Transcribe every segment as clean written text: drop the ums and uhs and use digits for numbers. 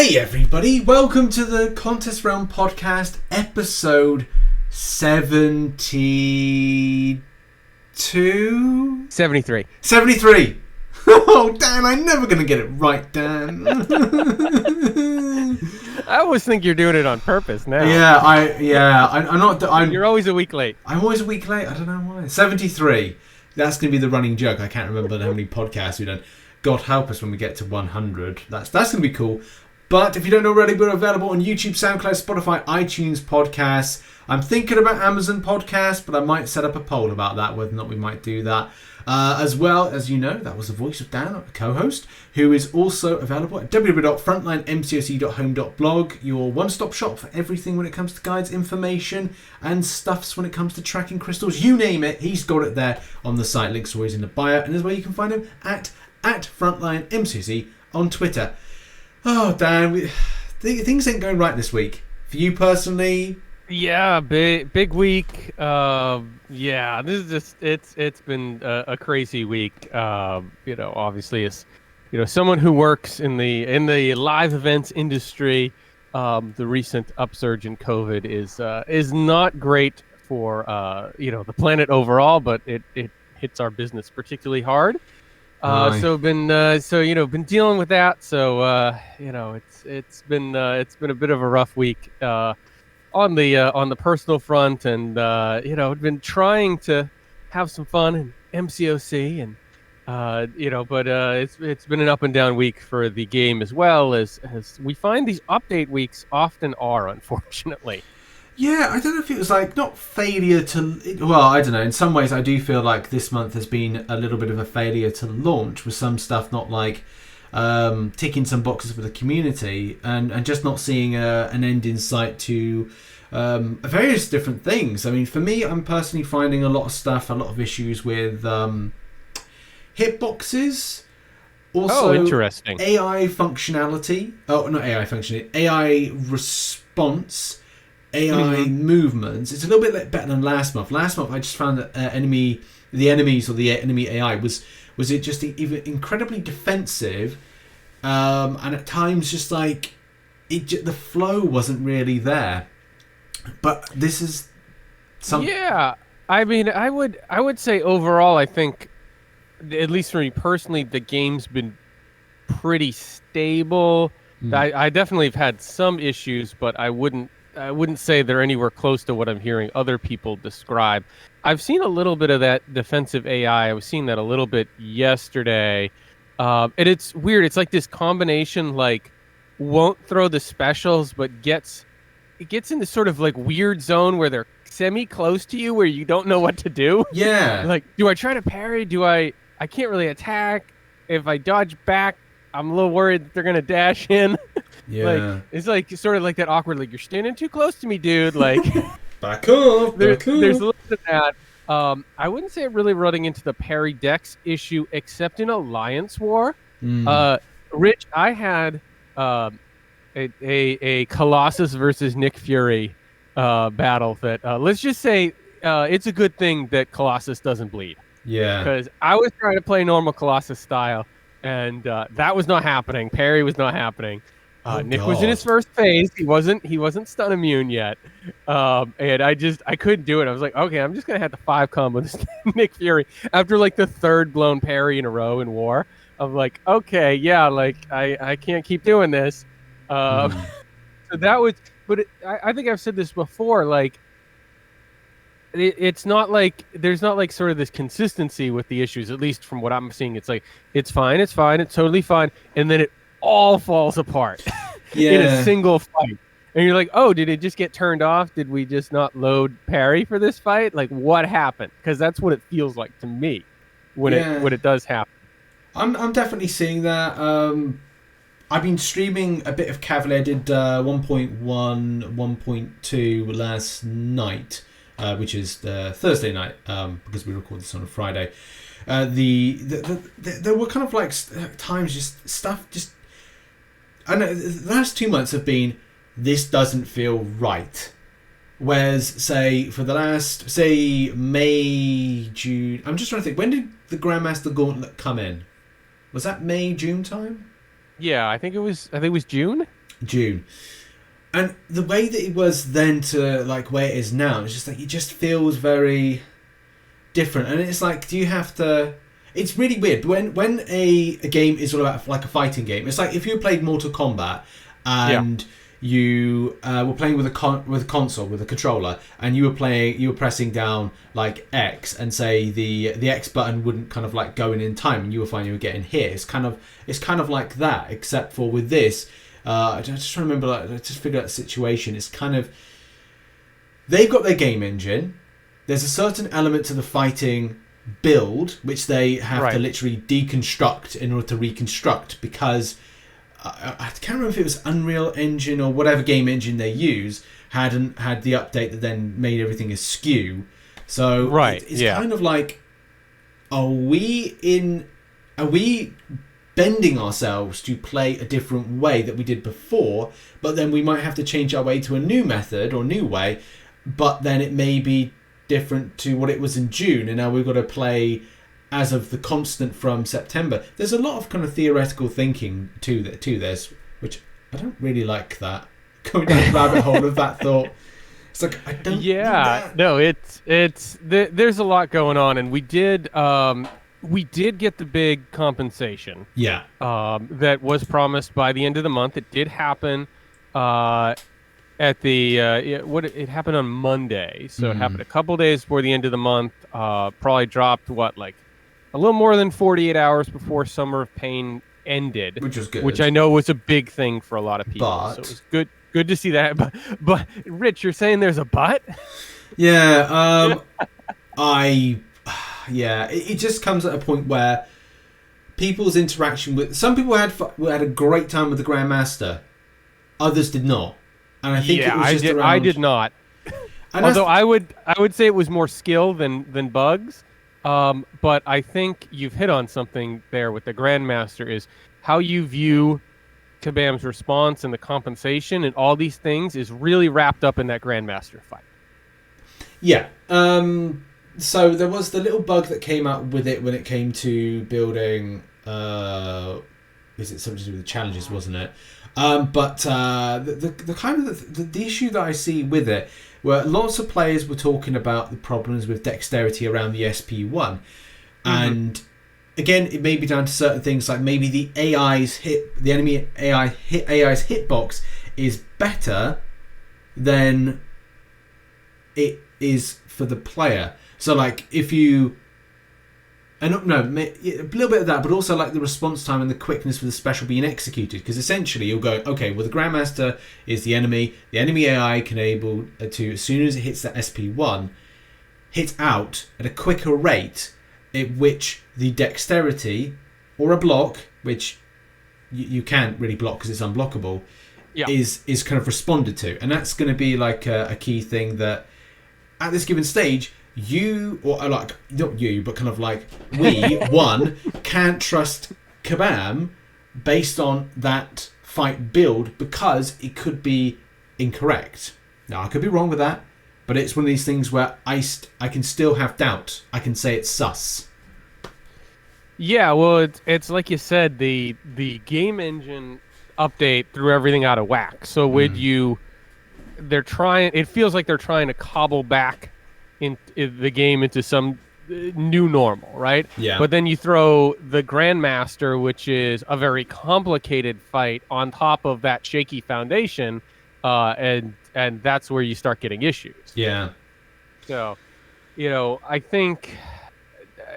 Hey everybody, welcome to the Contest Realm Podcast, episode 72? 73. 73! Oh, Dan, I'm never going to get it right, Dan. I always think you're doing it on purpose now. I'm not... You're always a week late. I'm always a week late, I don't know why. 73. That's going to be the running joke. I can't remember how many podcasts we've done. God help us when we get to 100. That's going to be cool. But if you don't know already, we're available on YouTube, SoundCloud, Spotify, iTunes podcasts. I'm thinking about Amazon podcasts, but I might set up a poll about that, whether or not we might do that. As well, as you know, that was the voice of Dan, a co-host, who is also available at www.frontlinemcoc.home.blog, your one-stop shop for everything when it comes to guides, information, and stuffs when it comes to tracking crystals. You name it, he's got it there on the site. Links are always in the bio, and as well you can find him at frontlinemcoc on Twitter. Oh, Dan, things ain't going right this week. For you personally? Yeah, big week. Yeah, this is just it's been a crazy week. Obviously, as someone who works in the live events industry, the recent upsurge in COVID is not great for the planet overall, but it hits our business particularly hard. So been dealing with that. So it's been a bit of a rough week on the personal front, and been trying to have some fun in MCOC, and but it's been an up and down week for the game as well, as we find these update weeks often are, unfortunately. Yeah, I don't know if it was not failure to... Well, I don't know. In some ways, I do feel like this month has been a little bit of a failure to launch, with some stuff not ticking some boxes for the community, and just not seeing an end in sight to various different things. I mean, for me, I'm personally finding a lot of issues with hitboxes. Also, interesting. AI functionality. Oh, not AI functionality. AI response. AI movements. It's a little bit better than last month. Last month, I just found that the enemy AI was it just even incredibly defensive, and at times just the flow wasn't really there. But this is something. Yeah, I mean, I would say overall, I think, at least for me personally, the game's been pretty stable. I definitely have had some issues, but I wouldn't say they're anywhere close to what I'm hearing other people describe. I've seen a little bit of that defensive AI. I was seeing that a little bit yesterday. And it's weird. It's like this combination, won't throw the specials, but it gets in this sort of weird zone where they're semi-close to you, where you don't know what to do. Yeah. Do I try to parry? I can't really attack. If I dodge back, I'm a little worried that they're going to dash in. Yeah. It's sort of like that awkward, you're standing too close to me, dude. Back off. There's a little bit of that. I wouldn't say I'm really running into the parry dex issue, except in Alliance War. Rich, I had a Colossus versus Nick Fury battle that, let's just say, it's a good thing that Colossus doesn't bleed. Yeah. Because I was trying to play normal Colossus style, and that was not happening. Parry was not happening. Nick was in his first phase. He wasn't stun immune yet, and I couldn't do it. I was like, okay, I'm just gonna have to 5 combo this Nick Fury after the third blown parry in a row in war. I'm like, okay, yeah, I can't keep doing this. So that was, but I think I've said this before. It's not there's not sort of this consistency with the issues, at least from what I'm seeing. It's it's fine, it's totally fine, and then it all falls apart in a single fight, and you're like, oh, did it just get turned off? Did we just not load parry for this fight? What happened? Because that's what it feels like to me when it does happen. I'm definitely seeing that. I've been streaming a bit of Cavalier. I did 1.1 1.2 last night, which is Thursday night, because we record this on a Friday. There were kind of times just stuff just. I know the last 2 months have been, this doesn't feel right. Whereas, say, for the last, May, June... I'm just trying to think, when did the Grandmaster Gauntlet come in? Was that May, June time? Yeah, I think it was June. June. And the way that it was then to like where it is now, it's just like it just feels very different. And it's like, do you have to? It's really weird when a game is all about like a fighting game. It's like if you played Mortal Kombat and you were playing with a console with a controller, and you were pressing down like X, and say the X button wouldn't kind of like go in time, and you were finding you were getting hit. It's kind of like that, except for with this. I just trying to remember, like, I just figured out the situation. It's kind of, they've got their game engine. There's a certain element to the fighting build which they have to literally deconstruct in order to reconstruct, because I can't remember if it was Unreal Engine or whatever game engine they use hadn't had the update that then made everything askew. So it's kind of like, are we bending ourselves to play a different way that we did before, but then we might have to change our way to a new method or new way, but then it may be different to what it was in June, and now we've got to play as of the constant from September. There's a lot of kind of theoretical thinking to this, which I don't really like that. Going down the rabbit hole of that thought. It's like, I don't need that. No, there's a lot going on, and we did get the big compensation. Yeah. That was promised by the end of the month. It did happen at the it happened on Monday. So it happened a couple days before the end of the month. Probably dropped like a little more than 48 hours before Summer of Pain ended, which was good. Which I know was a big thing for a lot of people. But so it was good to see that. But Rich, you're saying there's a but? Yeah. It just comes at a point where people's interaction with some people had a great time with the Grandmaster, others did not, and I think it was just around. I did not. Although I would say it was more skill than bugs, but I think you've hit on something there with the Grandmaster is how you view Kabams Response and the compensation and all these things is really wrapped up in that Grandmaster fight. Yeah. So there was the little bug that came out with it when it came to building. Is it something to do with the challenges, wasn't it? But the kind of the issue that I see with it, where lots of players were talking about the problems with dexterity around the SP1, and again, it may be down to certain things, like maybe the enemy AI's hitbox is better than it is for the player. So, like, if you... a little bit of that, but also, like, the response time and the quickness with the special being executed. Because essentially, you'll go, okay, well, the Grandmaster is the enemy. The enemy AI can able to, as soon as it hits that SP1, hit out at a quicker rate at which the dexterity, or a block, which you can't really block because it's unblockable, is kind of responded to. And that's going to be, like, a key thing that, at this given stage... you, or like, not you, but kind of like we, can't trust Kabam based on that fight build because it could be incorrect. Now, I could be wrong with that, but it's one of these things where I can still have doubt. I can say it's sus. Yeah, well, it's like you said, the game engine update threw everything out of whack. So it feels like they're trying to cobble back in the game into some new normal, right? Yeah. But then you throw the Grandmaster, which is a very complicated fight, on top of that shaky foundation, and that's where you start getting issues. Yeah. So, I think,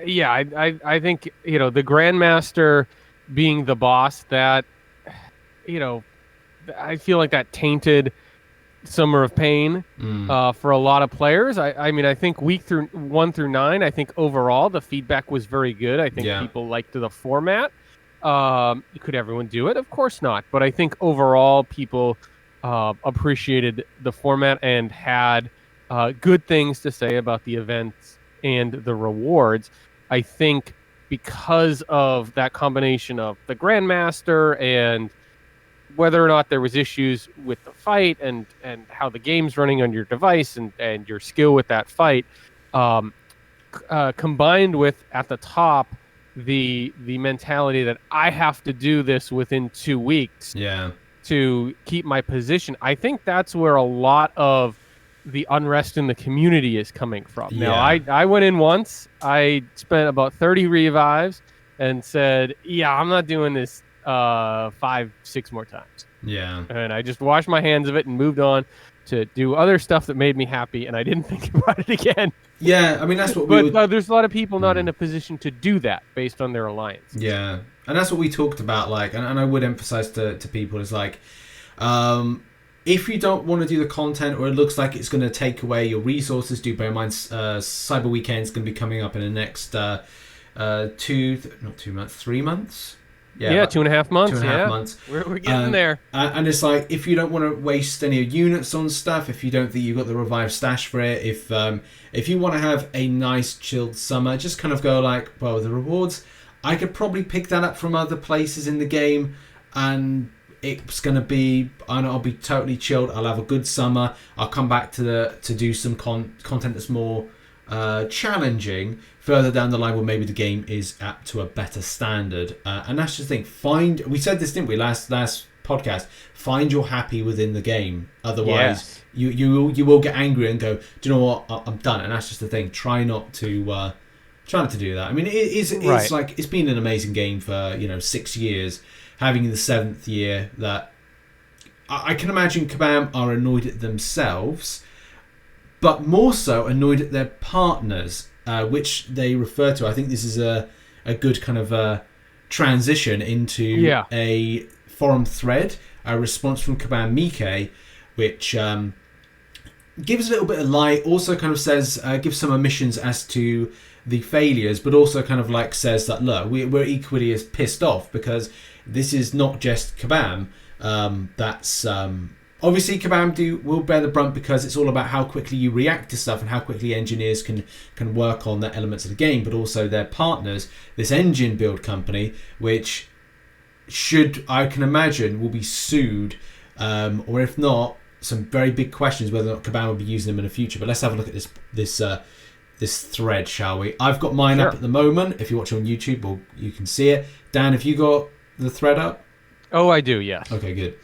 I think the Grandmaster being the boss, that, I feel like that tainted Summer of Pain for a lot of players. I mean, I think week 1 through 9, I think overall the feedback was very good. I think people liked the format. Could everyone do it? Of course not. But I think overall people appreciated the format and had good things to say about the events and the rewards. I think because of that combination of the Grandmaster and whether or not there was issues with the fight and how the game's running on your device and your skill with that fight, combined with, at the top, the mentality that I have to do this within 2 weeks to keep my position. I think that's where a lot of the unrest in the community is coming from. Yeah. Now, I went in once. I spent about 30 revives and said, yeah, I'm not doing this 5-6 more times. Yeah. And I just washed my hands of it and moved on to do other stuff that made me happy, and I didn't think about it again. Yeah, I mean, that's what But there's a lot of people not in a position to do that based on their alliance. Yeah, and that's what we talked about, like, and I would emphasize to people is like, if you don't want to do the content or it looks like it's going to take away your resources, do bear in mind Cyber Weekend's going to be coming up in the next 3 months. Yeah, 2.5 months. 2.5 months. We're getting there. And it's like, if you don't want to waste any units on stuff, if you don't think you've got the revive stash for it, if you want to have a nice chilled summer, just kind of go like, well, the rewards, I could probably pick that up from other places in the game, and it's going to be, I'll be totally chilled. I'll have a good summer. I'll come back to do some content that's more challenging further down the line, where maybe the game is up to a better standard, and that's just the thing. We said this, didn't we, last podcast? Find your happy within the game. Otherwise, you will get angry and go, do you know what? I'm done. And that's just the thing. Try not to do that. I mean, it's like, it's been an amazing game for 6 years, having in the 7th year that I can imagine Kabam are annoyed at themselves, but more so annoyed at their partners, which they refer to. I think this is a good kind of transition into a forum thread, a response from Kabam Mike, which gives a little bit of light, also kind of says, gives some omissions as to the failures, but also kind of like says that, look, we're equally as pissed off, because this is not just Kabam. That's obviously Kabam will bear the brunt, because it's all about how quickly you react to stuff and how quickly engineers can work on the elements of the game, but also their partners, this engine build company, which I can imagine will be sued, or if not, some very big questions whether or not Kabam will be using them in the future. But let's have a look at this thread, shall we? I've got mine up at the moment. If you're watching on YouTube, well, you can see it. Dan, have you got the thread up? Oh, I do, yes. Okay, good.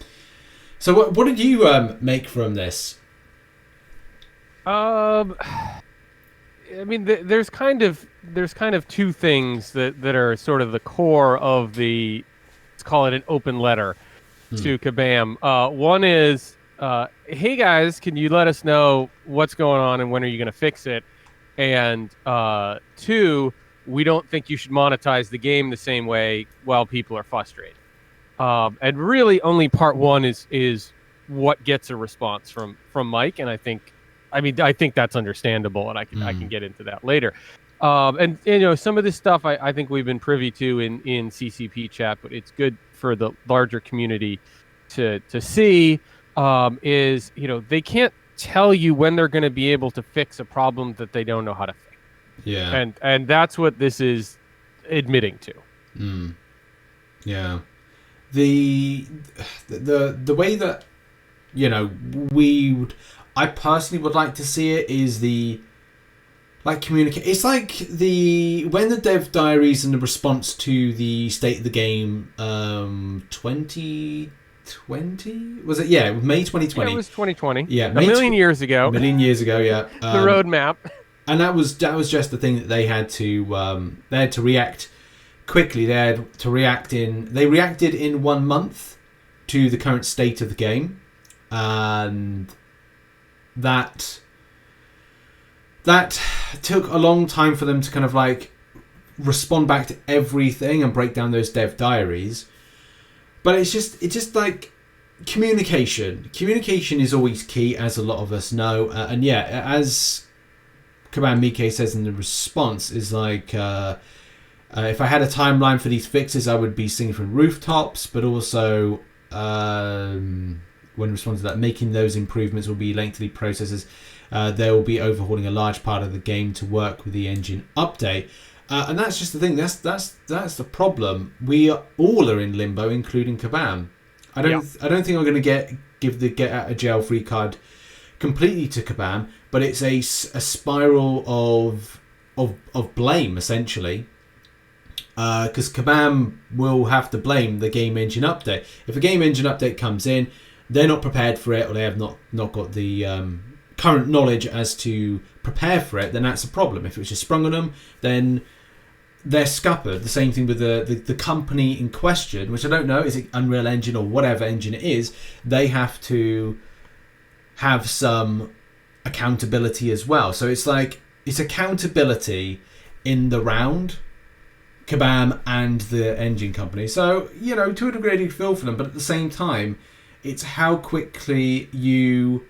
So what did you make from this? I mean, there's kind of two things that are sort of the core of the, let's call it an open letter to Kabam. One is, hey guys, can you let us know what's going on and when are you going to fix it? And 2, we don't think you should monetize the game the same way while people are frustrated. And really only part 1 is what gets a response from Mike, and I think that's understandable, and I can get into that later. And some of this stuff I think we've been privy to in CCP chat, but it's good for the larger community to see, is they can't tell you when they're going to be able to fix a problem that they don't know how to fix. Yeah. And that's what this is admitting to. Yeah. The way that I personally would like to see it is communicate. It's like when the dev diaries and the response to the state of the game 2020, was it? Yeah, May 2020. Yeah, it was 2020. Yeah, a million years ago. A million years ago, yeah. The roadmap. And that was just the thing that they had to react quickly. They reacted in 1 month to the current state of the game, and that took a long time for them to kind of like respond back to everything and break down those dev diaries. But it's just like communication is always key, as a lot of us know, and yeah, as Kabam Mike says in the response, is like if I had a timeline for these fixes, I would be singing from rooftops, but also when responding to that, making those improvements will be lengthy processes. They will be overhauling a large part of the game to work with the engine update, and that's just the thing. That's the problem. We all are in limbo, including Kabam. I don't think I'm going to give the get out of jail free card completely to Kabam, but it's a spiral of blame, essentially. because Kabam will have to blame the game engine update. If a game engine update comes in, they're not prepared for it, or they have not got the current knowledge as to prepare for it, then that's a problem. If it was just sprung on them, then they're scuppered. The same thing with the company in question, which I don't know, is it Unreal Engine or whatever engine it is, they have to have some accountability as well. So it's like, it's accountability in the round, Kabam and the engine company. So, you know, to a degree you feel for them, but at the same time, it's how quickly you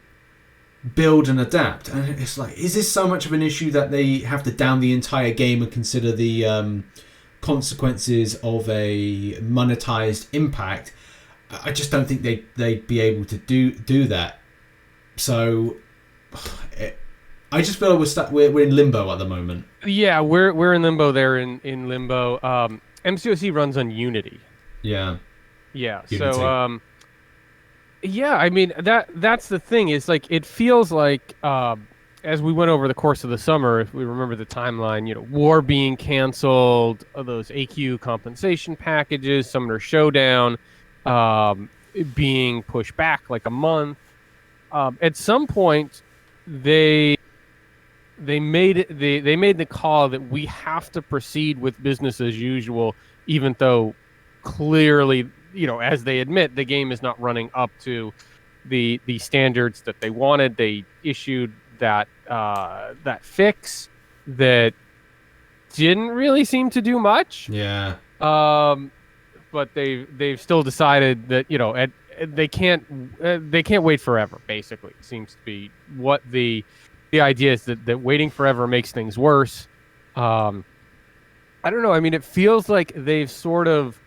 build and adapt. And it's like, is this so much of an issue that they have to down the entire game and consider the consequences of a monetized impact? I just don't think they'd be able to do that. So I just feel we're in limbo at the moment. Yeah, we're in limbo there in limbo. MCOC runs on Unity. Yeah. Yeah. Unity. So yeah, I mean that's the thing, is like, it feels like as we went over the course of the summer, if we remember the timeline, you know, War being canceled, those AQ compensation packages, Summoner Showdown being pushed back like a month. At some point, they made the call that we have to proceed with business as usual, even though clearly, you know, as they admit, the game is not running up to the standards that they wanted. They issued that fix that didn't really seem to do much. Yeah. But they've still decided that, you know, they can't wait forever. Basically, it seems to be what the idea is, that waiting forever makes things worse. I don't know. I mean, it feels like they've sort of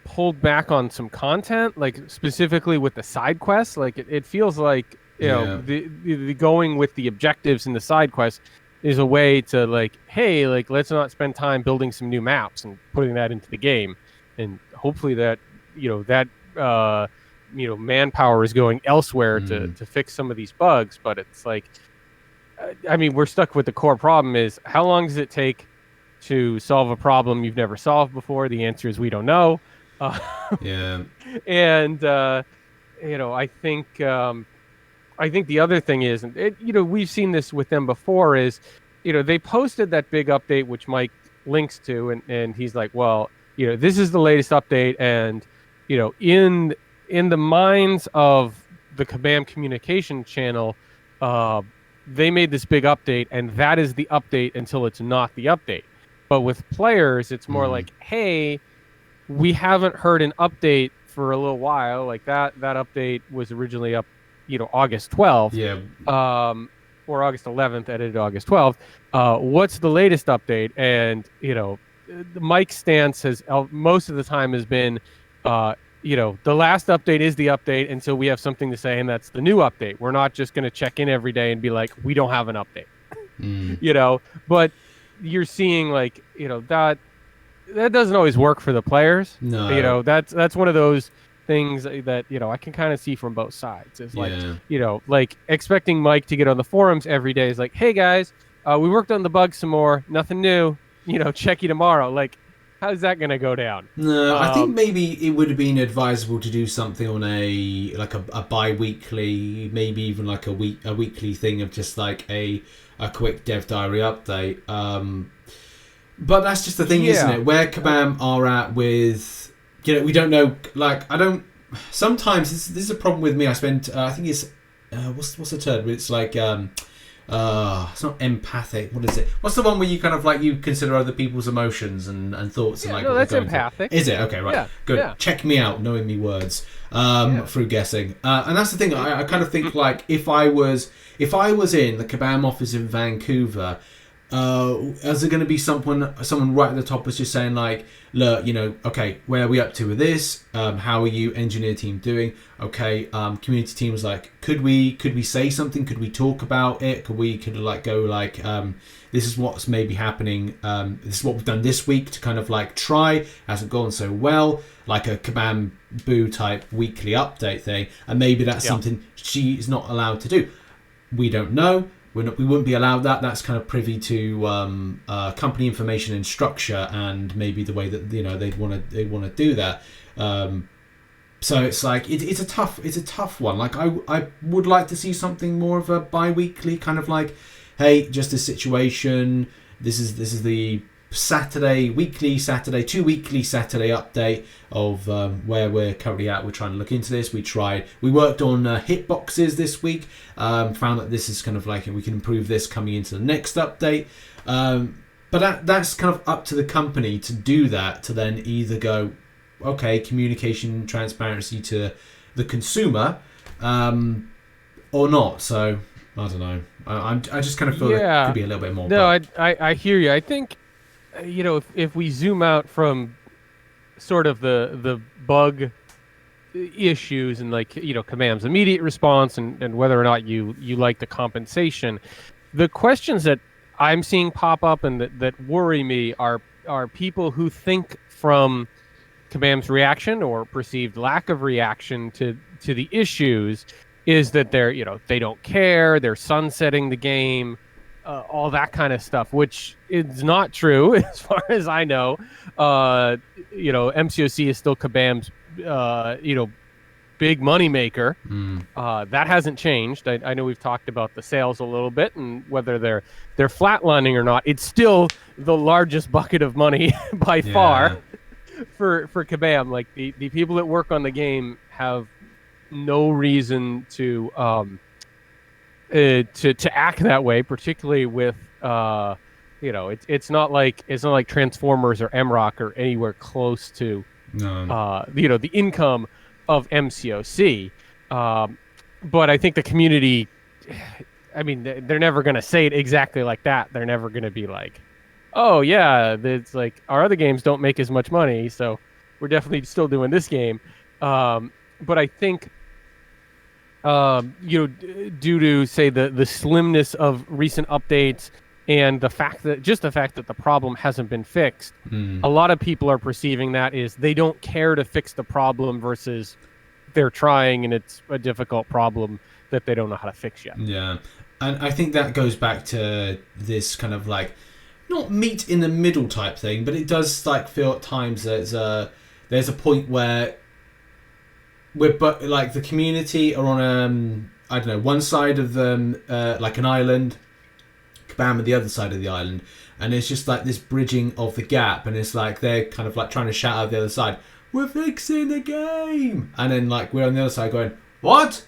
pulled back on some content, like specifically with the side quests. Like it feels like, you know, the going with the objectives in the side quests is a way to, like, hey, like, let's not spend time building some new maps and putting that into the game, and hopefully that, you know, manpower is going elsewhere to fix some of these bugs. But it's like, I mean, we're stuck with the core problem is, how long does it take to solve a problem you've never solved before? The answer is we don't know. Yeah. And you know, I think the other thing is, you know, we've seen this with them before, is, you know, they posted that big update which Mike links to, and he's like, well, you know, this is the latest update, and, you know, in the minds of the Kabam communication channel, they made this big update, and that is the update until it's not the update. But with players, it's more like, hey, we haven't heard an update for a little while. Like that update was originally up, you know, August 12th. Yeah. Or August 11th, edited August 12th. What's the latest update? And, you know, Mike's stance has most of the time has been, you know, the last update is the update until we have something to say, and that's the new update. We're not just going to check in every day and be like, we don't have an update. You know, but you're seeing, like, you know, that doesn't always work for the players. No. You know, that's one of those things that, you know, I can kind of see from both sides. It's like, you know, like expecting Mike to get on the forums every day is like, hey guys, we worked on the bugs some more, nothing new, you know, check you tomorrow. Like, how's that going to go down? No, I think maybe it would have been advisable to do something on a bi-weekly, maybe even like a weekly thing of just like a quick dev diary update. But that's just the thing, isn't it? Where Kabam are at with, you know, we don't know. Like, sometimes this is a problem with me. I spent, I think it's, what's the term? It's like, it's not empathic. What is it? What's the one where you kind of like, you consider other people's emotions and thoughts? Yeah, and like, no, that's empathic. Is it? Okay, right. Yeah, Good. yeah. Check me out, knowing me words through guessing. And that's the thing. I kind of think like, if I was in the Kabam office in Vancouver, is there going to be someone right at the top was just saying like, look, you know, okay, where are we up to with this? How are you engineer team doing? Okay, community team was like, could we say something? Could we talk about it? Could like go like, this is what's maybe happening. This is what we've done this week to kind of like try. Hasn't gone so well. Like a Kabam Boo type weekly update thing, and maybe that's something she is not allowed to do. We don't know. we wouldn't be allowed that. That's kind of privy to company information and structure, and maybe the way that they want to do that. So it's like it's a tough one. Like I would like to see something more of a bi-weekly kind of like, hey, just a situation. This is the Saturday, 2 weekly Saturday update of where we're currently at. We're trying to look into this. We worked on hitboxes this week. Found that this is kind of like we can improve this coming into the next update. But that's kind of up to the company to do that, to then either go, okay, communication transparency to the consumer, or not. So I don't know. I just kind of feel it could be a little bit more. No, I hear you. I think if we zoom out from sort of the bug issues and like Kabams immediate response and whether or not you like the compensation, the questions that I'm seeing pop up and that worry me are people who think from Kabams' reaction or perceived lack of reaction to the issues is that they don't care, they're sunsetting the game, all that kind of stuff, which is not true as far as I know. MCOC is still Kabams' big money maker. That hasn't changed. I know we've talked about the sales a little bit and whether they're flatlining or not. It's still the largest bucket of money by far for Kabam. Like the people that work on the game have no reason to act that way, particularly with it's not like Transformers or MRoc or anywhere close to the income of MCOC. But I think the community, I mean, they're never going to say it exactly like that. They're never going to be like, oh yeah, it's like our other games don't make as much money, so we're definitely still doing this game. But I think due to say the slimness of recent updates and the fact that the problem hasn't been fixed, a lot of people are perceiving that is they don't care to fix the problem versus they're trying and it's a difficult problem that they don't know how to fix yet. Yeah, and I think that goes back to this kind of like not meet in the middle type thing, but it does like feel at times there's a point where but like the community are on I don't know, one side of them like an island, Kabam on the other side of the island, and it's just like this bridging of the gap, and it's like they're kind of like trying to shout out the other side, we're fixing the game, and then like we're on the other side going, what?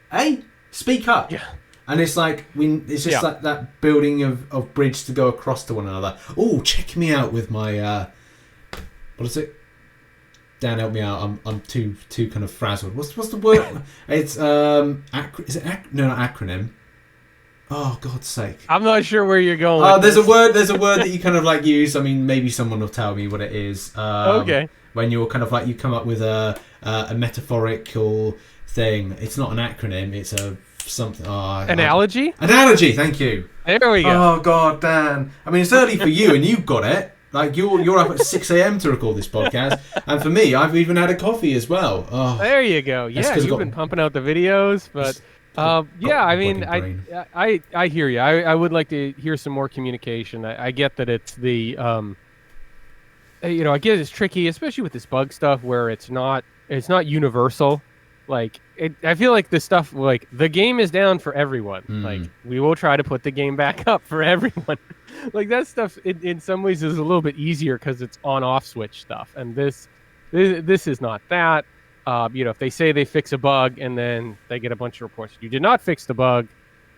Hey, speak up. Yeah. And it's like it's just like that building of bridge to go across to one another. Oh, check me out with my what is it? Dan, help me out. I'm too kind of frazzled. What's the word? It's no, not acronym. Oh, God's sake! I'm not sure where you're going. Oh, there's a word that you kind of like use. I mean, maybe someone will tell me what it is. Okay. When you're kind of like you come up with a metaphorical thing. It's not an acronym. It's a something. Analogy. Analogy. Thank you. There we go. Oh God, Dan. I mean, it's early for you, and you've got it. Like you're up at 6 a.m. to record this podcast, and for me, I've even had a coffee as well. Oh, there you go. Yeah, you've been pumping out the videos, but I mean, I hear you. I would like to hear some more communication. I get that it's the I get it's tricky, especially with this bug stuff where it's not universal. Like I feel like this stuff, like the game is down for everyone. Like we will try to put the game back up for everyone. Like that stuff in some ways is a little bit easier because it's on-off switch stuff, and this is not that. If they say they fix a bug and then they get a bunch of reports, you did not fix the bug,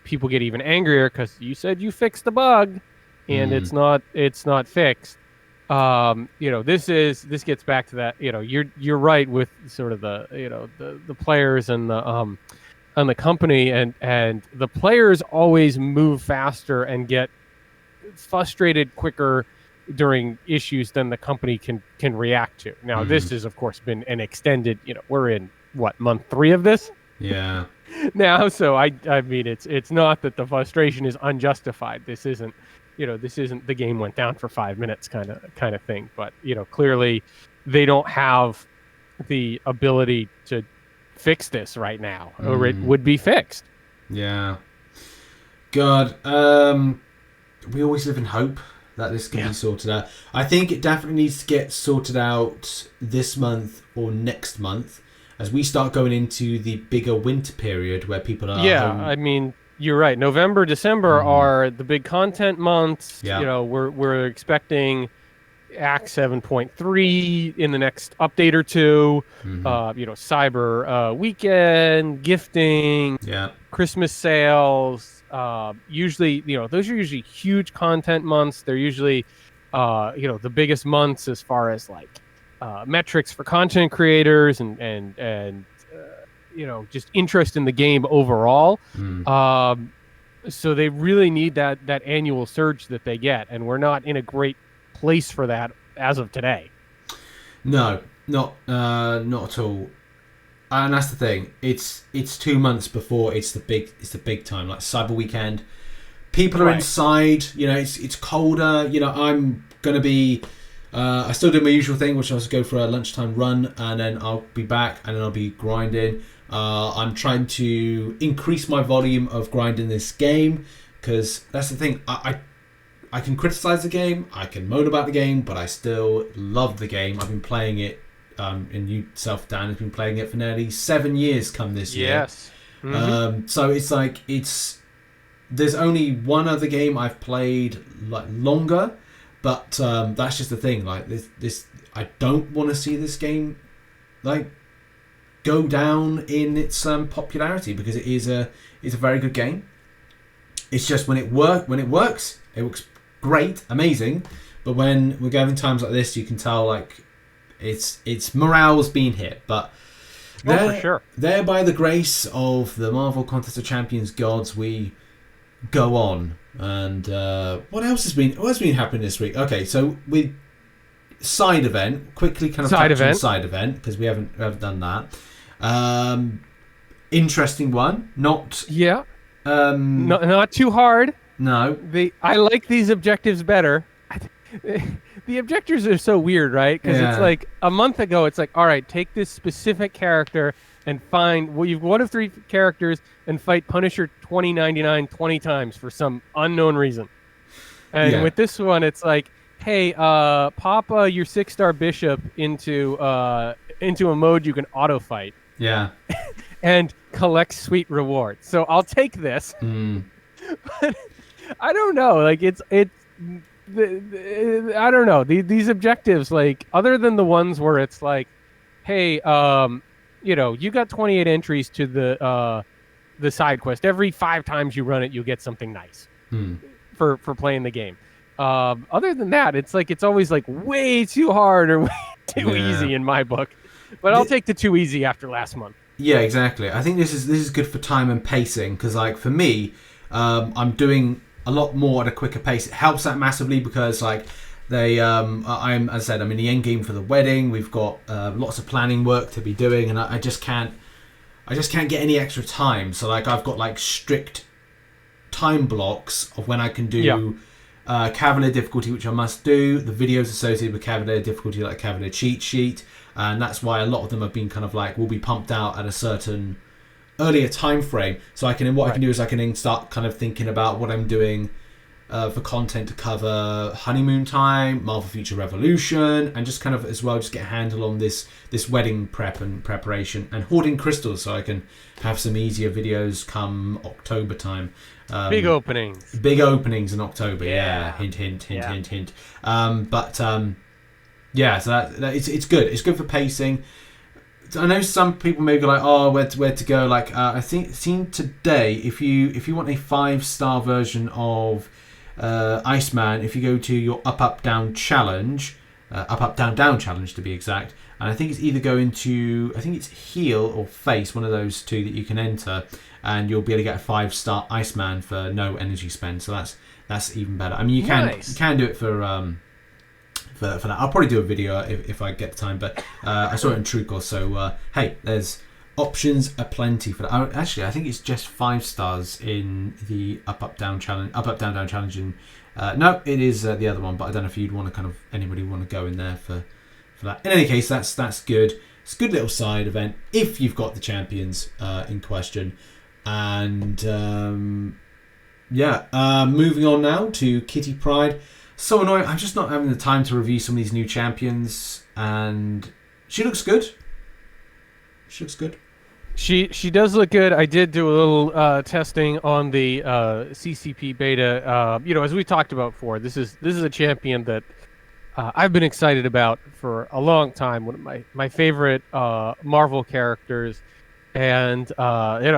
people get even angrier because you said you fixed the bug, and it's not fixed. This gets back to that. You're right with sort of the players and the company, and the players always move faster and get frustrated quicker during issues than the company can react to. Now, this has of course been an extended. We're in month 3 of this. Yeah. Now, so I mean, it's not that the frustration is unjustified. This isn't the game went down for 5 minutes kind of thing. But clearly, they don't have the ability to fix this right now, or it would be fixed. Yeah. God. We always live in hope that this can be sorted out. I think it definitely needs to get sorted out this month or next month as we start going into the bigger winter period where people are home. I mean, you're right. November, December are the big content months. Yeah. You know, we're expecting Act 7.3 in the next update or two. You know, Cyber Weekend, gifting, Christmas sales. Usually, you know, those are usually huge content months. They're usually, you know, the biggest months as far as like metrics for content creators and you know, just interest in the game overall. So they really need that annual surge that they get, and we're not in a great place for that as of today. No, not at all. And that's the thing. It's 2 months before it's the big time, like Cyber Weekend. People are inside. You know, it's colder. You know, I'm gonna be. I still do my usual thing, which is go for a lunchtime run, and then I'll be back, and then I'll be grinding. I'm trying to increase my volume of grinding this game, because that's the thing. I can criticize the game, I can moan about the game, but I still love the game. I've been playing it, and you, Dan, has been playing it for nearly 7 years come this year. Yes. So it's like, there's only one other game I've played like longer, but that's just the thing. Like this I don't want to see this game like go down in its popularity, because it's a very good game. It's just when it works great, amazing, but when we're having times like this, you can tell like it's morale's being hit. But for sure, there by the grace of the Marvel Contest of Champions gods, we go on. And what else has been happening this week? Okay, so with side event, quickly kind of touch on side event, because we haven't done that. Interesting one, not not too hard. No, I like these objectives better. The objectives are so weird, right? Because it's like a month ago, it's like, all right, take this specific character and find you've one of 3 characters and fight Punisher 2099 20 times for some unknown reason. And with this one, it's like, hey, pop your 6-star bishop into a mode you can auto fight. Yeah. And collect sweet rewards. So I'll take this. But I don't know. Like I don't know. These objectives, like, other than the ones where it's like, hey, you know, you got 28 entries to the side quest. Every 5 times you run it, you'll get something nice for playing the game. Other than that, it's like it's always like way too hard or way too easy in my book. But I'll take the too easy after last month. Yeah, exactly. I think this is good for time and pacing, because like for me, I'm doing a lot more at a quicker pace. It helps that massively, because like as I said, I'm in the end game for the wedding. We've got lots of planning work to be doing, and I just can't get any extra time. So like I've got like strict time blocks of when I can do Cavalier difficulty, which I must do, the videos associated with Cavalier difficulty, like Cavalier cheat sheet, and that's why a lot of them have been kind of like will be pumped out at a certain earlier time frame. So I can I can do is I can then start kind of thinking about what I'm doing for content to cover Honeymoon Time, Marvel Future Revolution, and just kind of as well just get a handle on this wedding prep and preparation, and hoarding crystals so I can have some easier videos come October time. Big openings in October. Hint. So that it's good. It's good for pacing. I know some people may be like, oh, where to go. Like I think seen today, if you want a 5-star version of Iceman, if you go to your up down challenge, down challenge to be exact, and I think it's either going to, I think it's heal or face, one of those 2 that you can enter, and you'll be able to get a 5-star Iceman for no energy spend. So that's even better. I mean, you can do it for that. I'll probably do a video if I get the time, but I saw it in Truecore, so hey, there's options aplenty for that. Actually, I think it's just 5 stars in the up down challenge, up down challenge. And no, it is the other one, but I don't know if you'd want to anybody want to go in there for that. In any case, that's good. It's a good little side event if you've got the champions in question. And Yeah. Moving on now to Kitty Pryde. So annoying. I'm just not having the time to review some of these new champions, and she looks good. She looks good. She does look good. I did do a little testing on the CCP beta. As we talked about before, this is a champion that I've been excited about for a long time. One of my favorite Marvel characters, and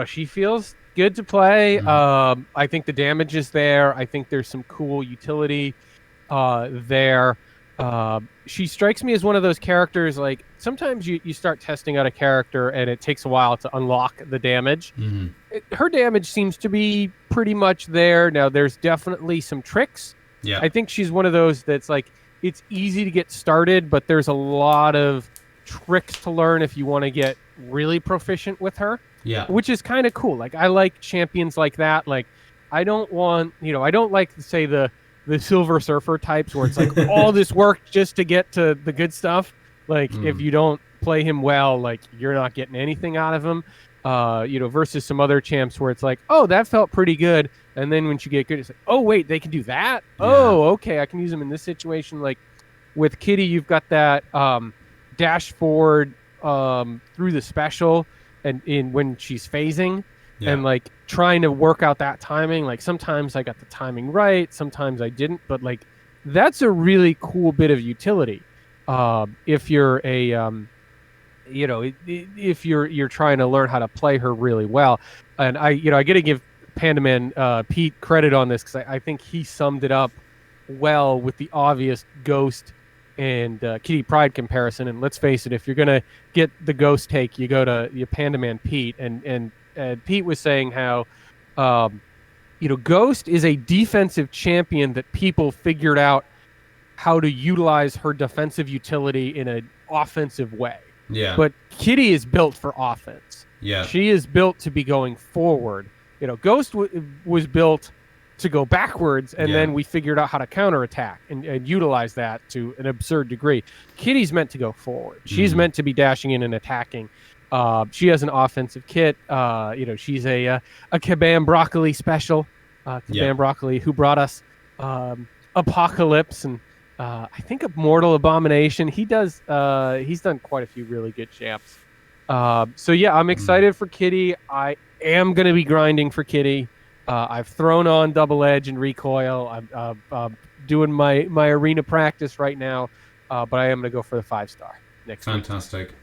she feels good to play. I think the damage is there. I think there's some cool utility there. She strikes me as one of those characters, like sometimes you start testing out a character and it takes a while to unlock the damage. Her damage seems to be pretty much there. Now there's definitely some tricks. Yeah. I think she's one of those that's like, it's easy to get started, but there's a lot of tricks to learn if you want to get really proficient with her. Yeah. Which is kind of cool. Like I like champions like that. Like I don't like to say the Silver Surfer types where it's like all this work just to get to the good stuff. Like if you don't play him well, like you're not getting anything out of him. Versus some other champs where it's like, oh, that felt pretty good. And then when you get good, it's like, oh, wait, they can do that? Yeah. Oh, okay, I can use them in this situation. Like with Kitty, you've got that dash forward through the special and when she's phasing. Yeah. And like trying to work out that timing. Like sometimes I got the timing right, sometimes I didn't, but like that's a really cool bit of utility. If you're if you're trying to learn how to play her really well. And I got to give PandaMan Pete credit on this because I think he summed it up well with the obvious Ghost and Kitty Pryde comparison. And let's face it, if you're gonna get the Ghost take, you go to your PandaMan Pete and Pete was saying how, Ghost is a defensive champion that people figured out how to utilize her defensive utility in an offensive way. Yeah. But Kitty is built for offense. Yeah. She is built to be going forward. Ghost was built to go backwards, and then we figured out how to counterattack and utilize that to an absurd degree. Kitty's meant to go forward. She's meant to be dashing in and attacking. She has an offensive kit. She's a Kabam Broccoli special. Broccoli, who brought us Apocalypse and I think a Mortal Abomination. He's done quite a few really good champs. I'm excited for Kitty. I am going to be grinding for Kitty. I've thrown on Double Edge and Recoil. I'm doing my arena practice right now, but I am going to go for the 5-star next week. Fantastic.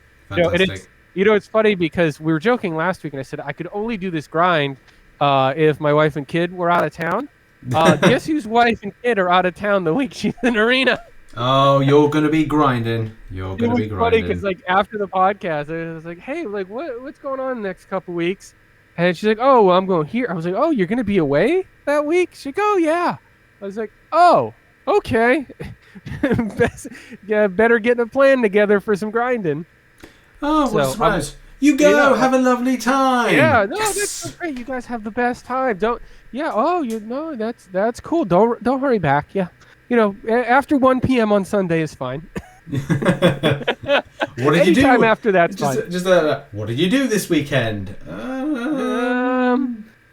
It's funny because we were joking last week, and I said I could only do this grind if my wife and kid were out of town. Guess whose wife and kid are out of town the week she's in arena? Oh, you're going to be grinding. You're going to be grinding. Funny because like after the podcast, I was like, hey, like what's going on the next couple weeks? And she's like, oh, well, I'm going here. I was like, oh, you're going to be away that week? She's like, oh, yeah. I was like, oh, okay. Better get a plan together for some grinding. Oh, what a surprise. You go, have a lovely time. Yeah, no, that's so great. You guys have the best time. That's cool. Don't hurry back. Yeah. After 1 p.m. on Sunday is fine. What did you do? Anytime after that's fine. What did you do this weekend?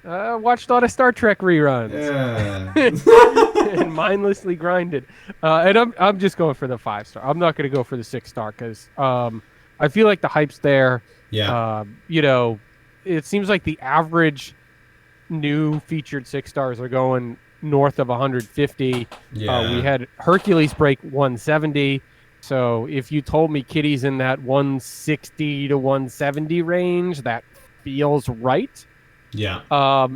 Watched a lot of Star Trek reruns. Yeah. And mindlessly grinded. And I'm just going for the 5-star. I'm not going to go for the 6-star because I feel like the hype's there. Yeah. It seems like the average new featured 6-stars are going north of 150. Yeah. We had Hercules break 170. So if you told me Kitty's in that 160 to 170 range, that feels right. Yeah.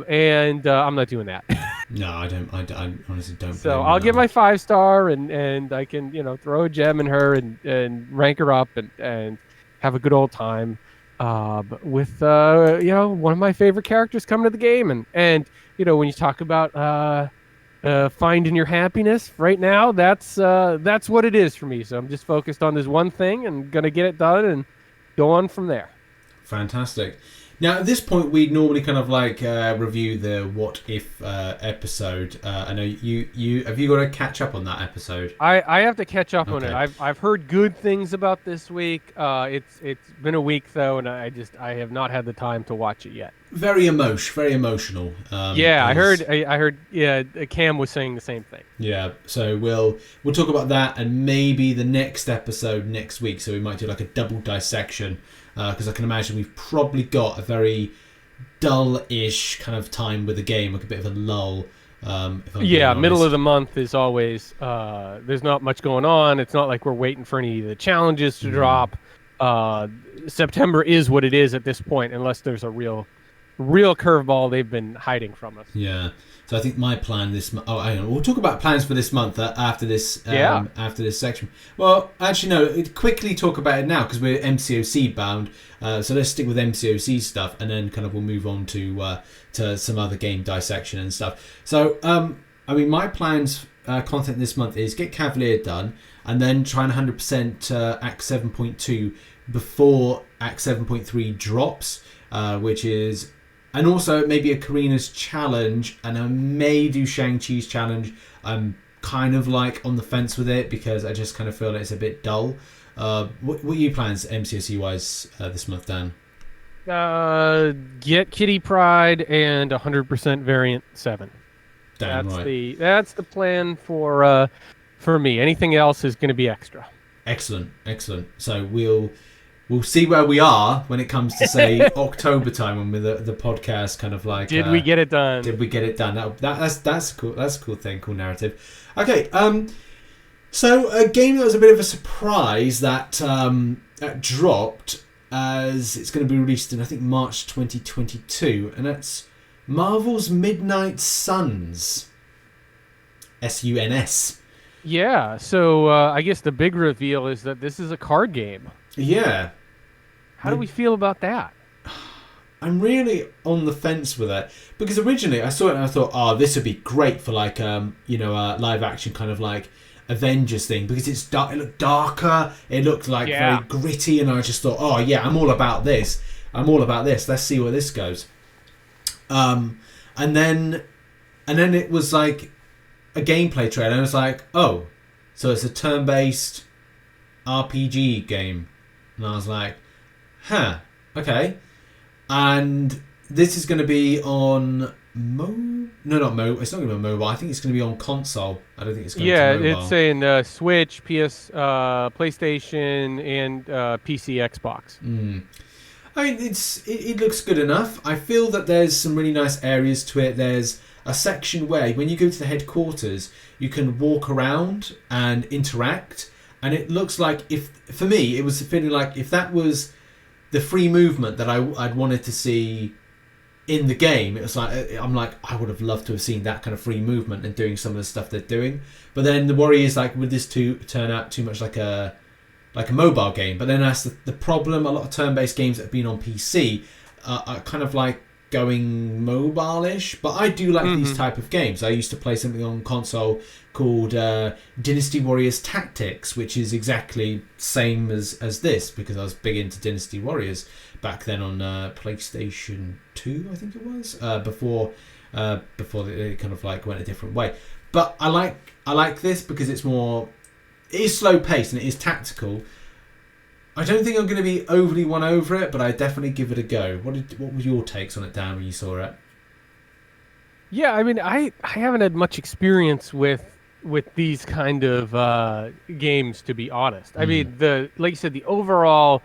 And I'm not doing that. No, I don't. I honestly don't. So I'll get my 5-star and I can throw a gem in her and rank her up and have a good old time with one of my favorite characters coming to the game and when you talk about finding your happiness right now, that's what it is for me. So I'm just focused on this one thing and gonna get it done and go on from there. Fantastic. Now, at this point, we normally kind of like review the what if episode. I know you have you got to catch up on that episode. I have to catch up on Okay. it. I've heard good things about this week. It's been a week though, and I have not had the time to watch it yet. Very emotional. Yeah, I heard. Yeah, Cam was saying the same thing. Yeah, so we'll talk about that and maybe the next episode next week. So we might do like a double dissection because I can imagine we've probably got a very dull-ish kind of time with the game, like a bit of a lull. Middle of the month is always there's not much going on. It's not like we're waiting for any of the challenges to drop. September is what it is at this point, unless there's a real curveball they've been hiding from us. Yeah. So I think my plan this month... Oh, I know. We'll talk about plans for this month after this after this section. Well, actually, no. Quickly talk about it now because we're MCOC bound. So let's stick with MCOC stuff and then kind of we'll move on to some other game dissection and stuff. So, I mean, my plans content this month is get Cavalier done and then try and 100% Act 7.2 before Act 7.3 drops, which is... And also maybe a Karina's challenge, and I may do Shang-Chi's challenge. I'm kind of like on the fence with it because I just kind of feel that it's a bit dull. What are your plans MCOC-wise this month, Dan? Get Kitty Pryde and 100% Variant 7. Damn right. That's the plan for me. Anything else is going to be extra. Excellent. So we'll see where we are when it comes to say October time when the podcast kind of like we get it done? Did we get it done? That's cool. That's a cool thing. Cool narrative. Okay. So a game that was a bit of a surprise that dropped as it's going to be released in I think March 2022, and that's Marvel's Midnight Suns. SUNS. Yeah. So I guess the big reveal is that this is a card game. Yeah. How do we feel about that? I'm really on the fence with it because originally I saw it and I thought, oh, this would be great for like a live action kind of like Avengers thing because it's dark. It looked darker. It looked like very gritty, and I just thought, oh yeah, I'm all about this. Let's see where this goes. And then it was like a gameplay trailer, and I was like, oh, so it's a turn-based RPG game. And I was like, huh, okay. And this is going to be on it's not going to be on mobile. I think it's going to be on console. I don't think it's going to be mobile. Yeah, it's saying Switch, PS, PlayStation, and PC, Xbox. I mean, it looks good enough. I feel that there's some really nice areas to it. There's a section where when you go to the headquarters, you can walk around and interact. And it looks like for me, it was feeling like if that was the free movement that I'd wanted to see in the game, it was like I would have loved to have seen that kind of free movement and doing some of the stuff they're doing. But then the worry is like, would this turn out too much like a mobile game? But then that's the problem. A lot of turn-based games that have been on PC are kind of like going mobile-ish, but I do like these type of games. I used to play something on console called Dynasty Warriors Tactics, which is exactly same as this because I was big into Dynasty Warriors back then on PlayStation 2, I think it was, before it kind of like went a different way. But I like this because it is slow paced and it is tactical. I don't think I'm going to be overly won over it, but I definitely give it a go. What were your takes on it, Dan, when you saw it? Yeah, I mean, I haven't had much experience with these kind of games, to be honest. I mean, like you said, the overall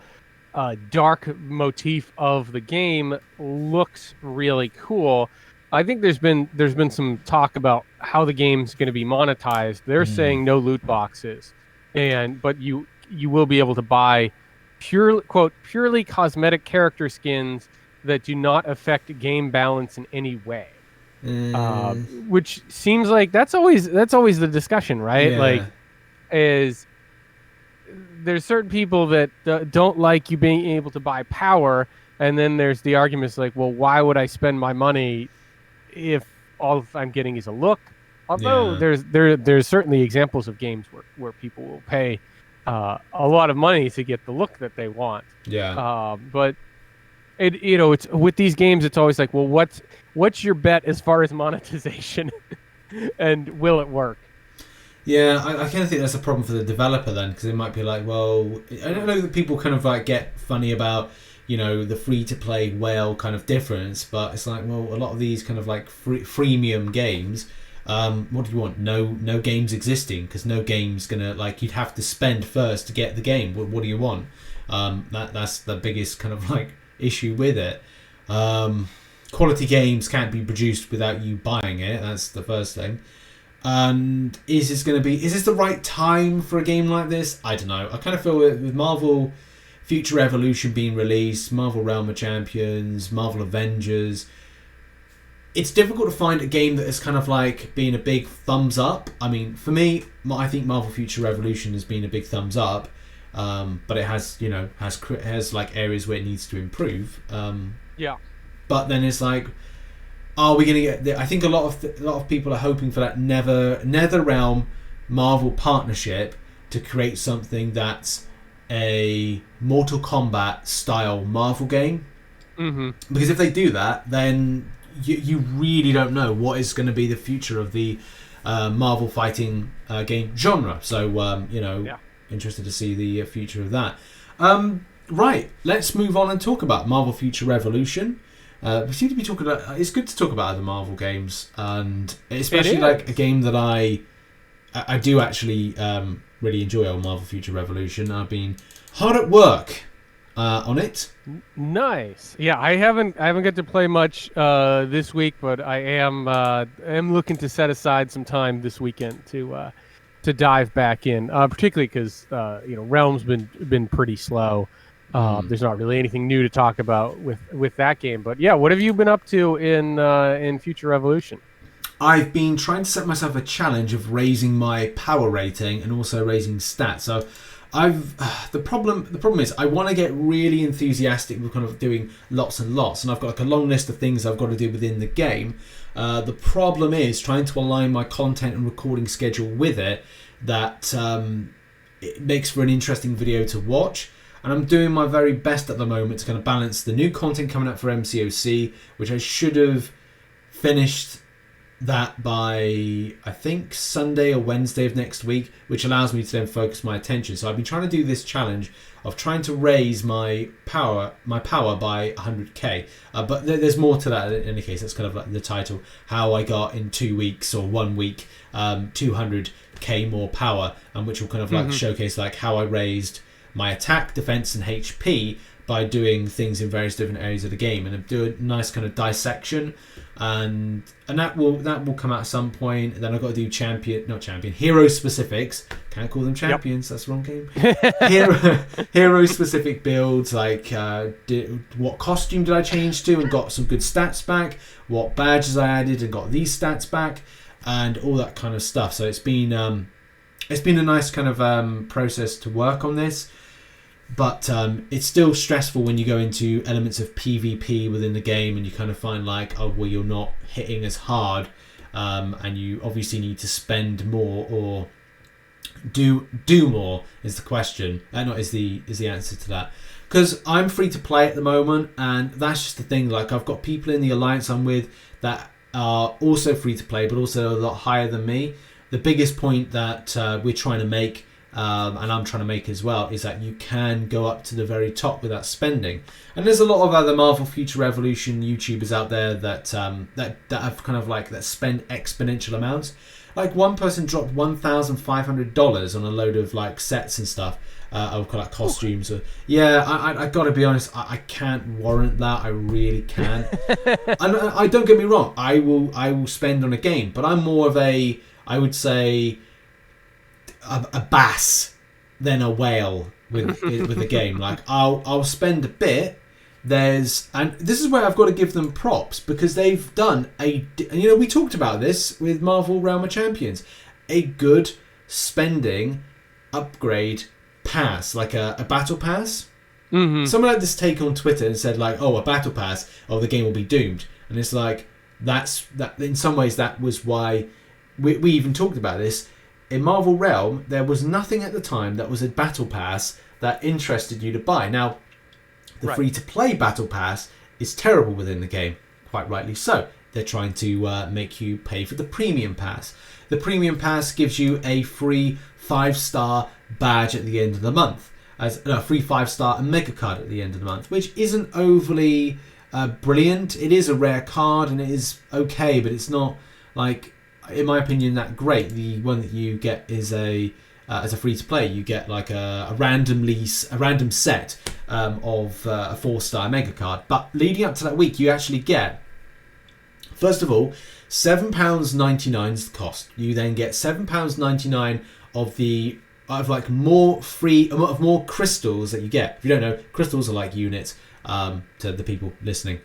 dark motif of the game looks really cool. I think there's been some talk about how the game's going to be monetized. They're saying no loot boxes, but you will be able to buy purely cosmetic character skins that do not affect game balance in any way. Which seems like that's always the discussion, right? Yeah. Like, there's certain people that don't like you being able to buy power, and then there's the arguments like, well, why would I spend my money if all I'm getting is a look? Although there's certainly examples of games where people will pay a lot of money to get the look that they want. Yeah. But it's with these games. It's always like, well, what's your bet as far as monetization, and will it work? Yeah, I kind of think that's a problem for the developer then, because it might be like, well, I don't know that people kind of like get funny about, the free-to-play whale kind of difference, but it's like, well, a lot of these kind of like freemium games, what do you want? No games existing, because no game's gonna, like, you'd have to spend first to get the game. What do you want? That's the biggest kind of like issue with it. Quality games can't be produced without you buying it. That's the first thing. And is this the right time for a game like this? I don't know. I kind of feel with Marvel Future Revolution being released, Marvel Realm of Champions, Marvel Avengers, it's difficult to find a game that is kind of like being a big thumbs up. I mean, for me, I think Marvel Future Revolution has been a big thumbs up, but it has like areas where it needs to improve. Yeah. But then it's like, are we going to get? I think a lot of people are hoping for that NetherRealm Marvel partnership to create something that's a Mortal Kombat style Marvel game. Mm-hmm. Because if they do that, then you really don't know what is going to be the future of the Marvel fighting game genre. So interested to see the future of that. Right, let's move on and talk about Marvel Future Revolution. We seem to be talking about. It's good to talk about other Marvel games, and especially like a game that I do actually really enjoy. On Marvel Future Revolution, I've been hard at work on it. Nice. Yeah, I haven't got to play much this week, but I am looking to set aside some time this weekend to dive back in, particularly because Realm's been pretty slow. There's not really anything new to talk about with that game, but yeah, what have you been up to in Future Revolution? I've been trying to set myself a challenge of raising my power rating and also raising stats. So the problem is I want to get really enthusiastic with kind of doing lots and lots, and I've got like a long list of things I've got to do within the game. The problem is trying to align my content and recording schedule with it, that it makes for an interesting video to watch. And I'm doing my very best at the moment to kind of balance the new content coming out for MCOC, which I should have finished that by, I think, Sunday or Wednesday of next week, which allows me to then focus my attention. So I've been trying to do this challenge of trying to raise my power by 100k. But there's more to that in any case. That's kind of like the title, how I got in 2 weeks or 1 week 200k more power, and which will kind of like showcase like how I raised my attack, defense, and HP by doing things in various different areas of the game, and do a nice kind of dissection, and that will come out at some point. And then I've got to do hero specifics. Can't call them champions. Yep. That's the wrong game. hero specific builds, like what costume did I change to and got some good stats back, what badges I added and got these stats back, and all that kind of stuff. So it's been a nice kind of process to work on this. But it's still stressful when you go into elements of PvP within the game and you kind of find like, oh, well, you're not hitting as hard, and you obviously need to spend more or do more is the question. Is the answer to that. Because I'm free to play at the moment, and that's just the thing. Like, I've got people in the alliance I'm with that are also free to play, but also a lot higher than me. The biggest point that we're trying to make, and I'm trying to make as well, is that you can go up to the very top without spending. And there's a lot of other Marvel Future Revolution YouTubers out there that have kind of like that spend exponential amounts. Like one person dropped $1,500 on a load of like sets and stuff. I would call that costumes. I got to be honest, I can't warrant that. I really can't. And I don't get me wrong. I will spend on a game, but I'm more of I would say a bass than a whale with the game. Like I'll spend a bit. And this is where I've got to give them props, because they've done we talked about this with Marvel Realm of Champions, a good spending upgrade pass, like a battle pass. Someone had this take on Twitter and said like, oh, a battle pass, oh, the game will be doomed. And it's like, that in some ways that was why we even talked about this. In Marvel Realm, there was nothing at the time that was a battle pass that interested you to buy. Now, The Right. free-to-play battle pass is terrible within the game, quite rightly so. They're trying to make you pay for the premium pass. The premium pass gives you a free 5-star badge at the end of the month, as a free 5-star and mega card at the end of the month, which isn't overly brilliant. It is a rare card and it is okay, but it's not, like, in my opinion, that great. The one that you get is as a free to play, you get like a random set of a 4-star mega card. But leading up to that week, you actually get, first of all, £7.99 is the cost. You then get £7.99 of more crystals that you get. If you don't know, crystals are like units to the people listening.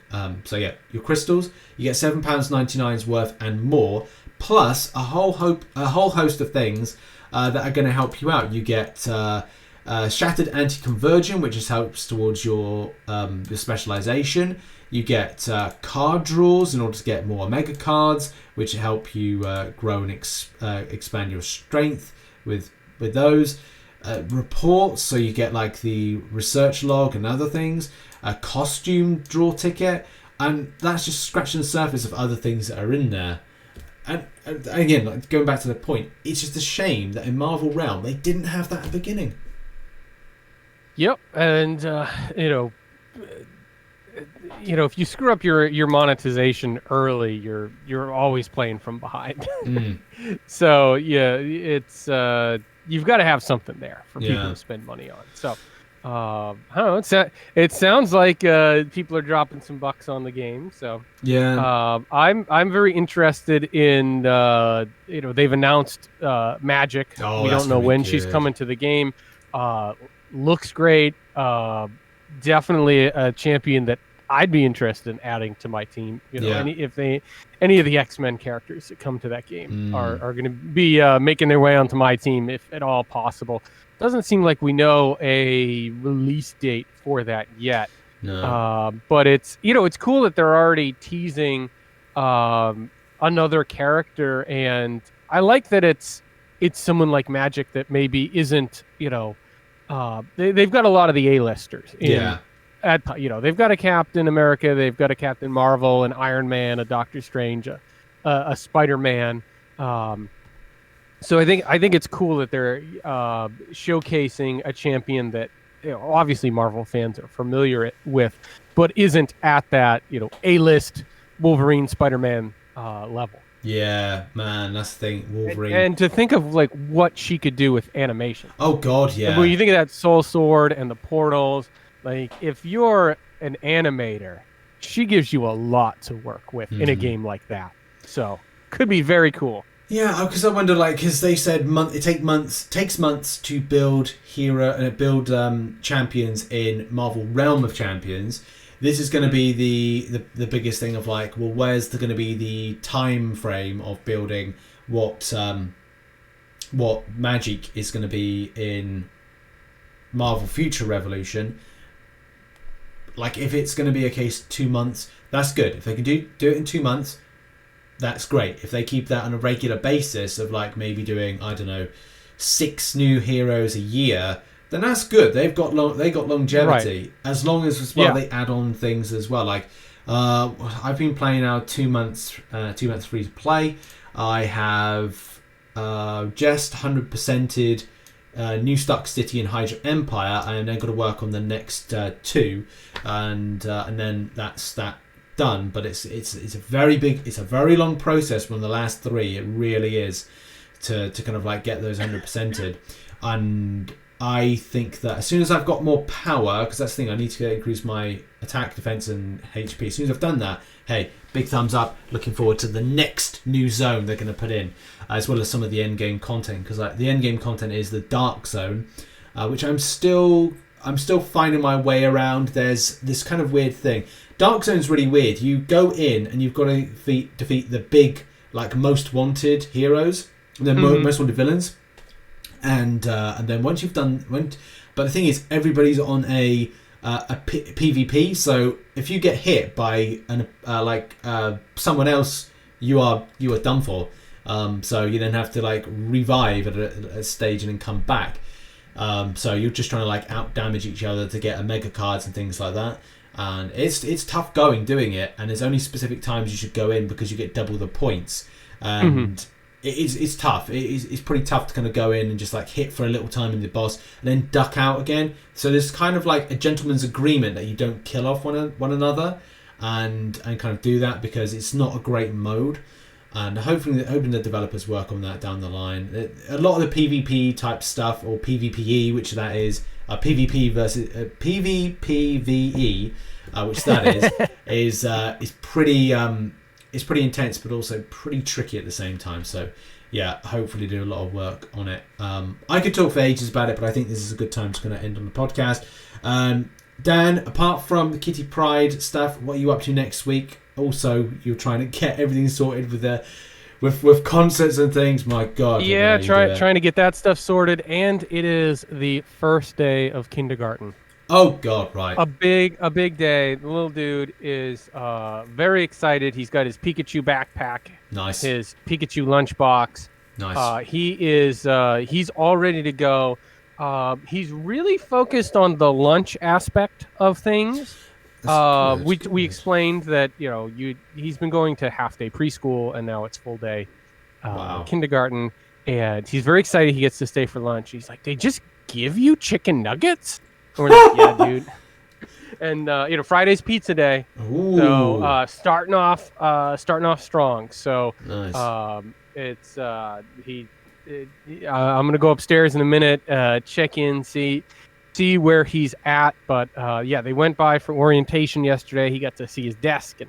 So yeah, your crystals, you get £7.99 worth and more, plus a whole host of things that are going to help you out. You get Shattered Anti-Conversion, which just helps towards your specialization. You get card draws in order to get more mega cards, which help you grow and expand your strength with those. Reports, so you get like the research log and other things. A costume draw ticket, and that's just scratching the surface of other things that are in there. And again, like, going back to the point, it's just a shame that in Marvel Realm they didn't have that at the beginning. Yep, and if you screw up your monetization early, you're always playing from behind. So yeah, it's you've got to have something there for people to spend money on. So I don't know. It sounds like people are dropping some bucks on the game. So yeah, I'm very interested in they've announced Magic. We don't know when she's coming to the game. Looks great. Definitely a champion that I'd be interested in adding to my team. Any of the X-Men characters that come to that game are going to be making their way onto my team if at all possible. Doesn't seem like we know a release date for that yet. no. But it's it's cool that they're already teasing another character, and I like that it's someone like Magic that maybe isn't they've got a lot of the A-listers. They've got a Captain America, they've got a Captain Marvel, an Iron Man, a Doctor Strange, a Spider-Man. So I think it's cool that they're showcasing a champion that obviously Marvel fans are familiar with, but isn't at that A-list Wolverine, Spider-Man level. Yeah, man, that's the thing. Wolverine, and to think of like what she could do with animation. Oh God, yeah. When you think of that Soul Sword and the portals, like if you're an animator, she gives you a lot to work with in a game like that. So could be very cool. Yeah, because I wonder, like, because they said takes months to build champions in Marvel Realm of Champions. This is going to be the biggest thing of like, well, where's going to be the time frame of building what magic is going to be in Marvel Future Revolution. Like, if it's going to be a case 2 months, that's good. If they can do it in 2 months, that's great. If they keep that on a regular basis of like maybe doing, I don't know, 6 new heroes a year, then that's good. They got longevity, right. As long as they add on things as well. Like I've been playing now 2 months free to play. I have just 100%ed New Stark City and Hydra Empire, and then got to work on the next 2, and then that's that done. But it's a very long process from the last 3. It really is to kind of like get those 100%ed, and I think that as soon as I've got more power, because that's the thing, I need to increase my attack, defense, and HP. As soon as I've done that, hey, big thumbs up. Looking forward to the next new zone they're going to put in, as well as some of the end game content. Because like the end game content is the Dark Zone, which I'm still finding my way around. There's this kind of weird thing. Dark Zone's really weird. You go in and you've got to defeat the big, like, most wanted heroes, the most wanted villains. And then once you've done, but the thing is, everybody's on a PvP. So if you get hit by someone else, you are done for. So you then have to like revive at a stage and then come back. So you're just trying to like out damage each other to get mega cards and things like that. And it's tough going doing it, and there's only specific times you should go in because you get double the points. And it's tough. It's pretty tough to kind of go in and just like hit for a little time in the boss and then duck out again. So there's kind of like a gentleman's agreement that you don't kill off one another and kind of do that, because it's not a great mode. And hoping the developers work on that down the line. A lot of the PvP type stuff, or PvPe, which that is, PvP versus PvPvE, which that is pretty it's pretty intense, but also pretty tricky at the same time. So yeah, hopefully do a lot of work on it. I could talk for ages about it, but I think this is a good time to kind of end on the podcast. Dan, apart from the Kitty Pryde stuff, what are you up to next week? Also, you're trying to get everything sorted with concerts and things. My God. Yeah, trying to get that stuff sorted, and it is the first day of kindergarten. Oh God, right. A big day. The little dude is very excited. He's got his Pikachu backpack. Nice. His Pikachu lunchbox. Nice. He's all ready to go. He's really focused on the lunch aspect of things. We explained that he's been going to half day preschool, and now it's full day kindergarten, and he's very excited he gets to stay for lunch. He's like, they just give you chicken nuggets? And we're like, yeah, dude. And Friday's pizza day. Ooh. So starting off strong. So nice. I'm gonna go upstairs in a minute, check in, see where he's at. But they went by for orientation yesterday. He got to see his desk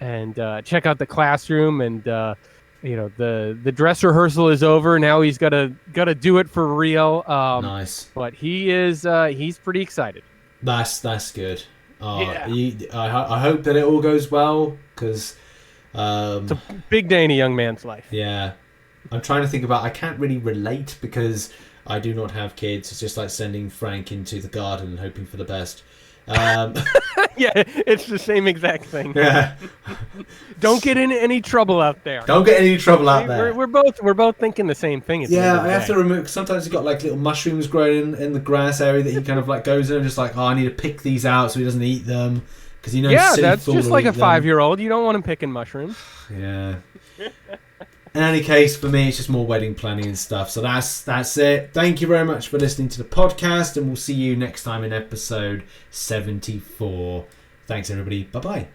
and check out the classroom, and the dress rehearsal is over. Now he's gotta do it for real. Nice. But he's pretty excited. That's good. Yeah. I hope that it all goes well, because it's a big day in a young man's life. Yeah. I'm trying to think about, I can't really relate because I do not have kids. It's just like sending Frank into the garden and hoping for the best. Yeah, it's the same exact thing. Yeah. Don't get in any trouble out there. Don't get any trouble out there. We're both thinking the same thing. Yeah, I have to remove. Sometimes you've got like little mushrooms growing in the grass area that he kind of like goes in and just like, I need to pick these out so he doesn't eat them, because yeah, that's just like a 5-year-old. You don't want him picking mushrooms. Yeah. In any case, for me, it's just more wedding planning and stuff. So that's it. Thank you very much for listening to the podcast, and we'll see you next time in episode 74. Thanks, everybody. Bye-bye.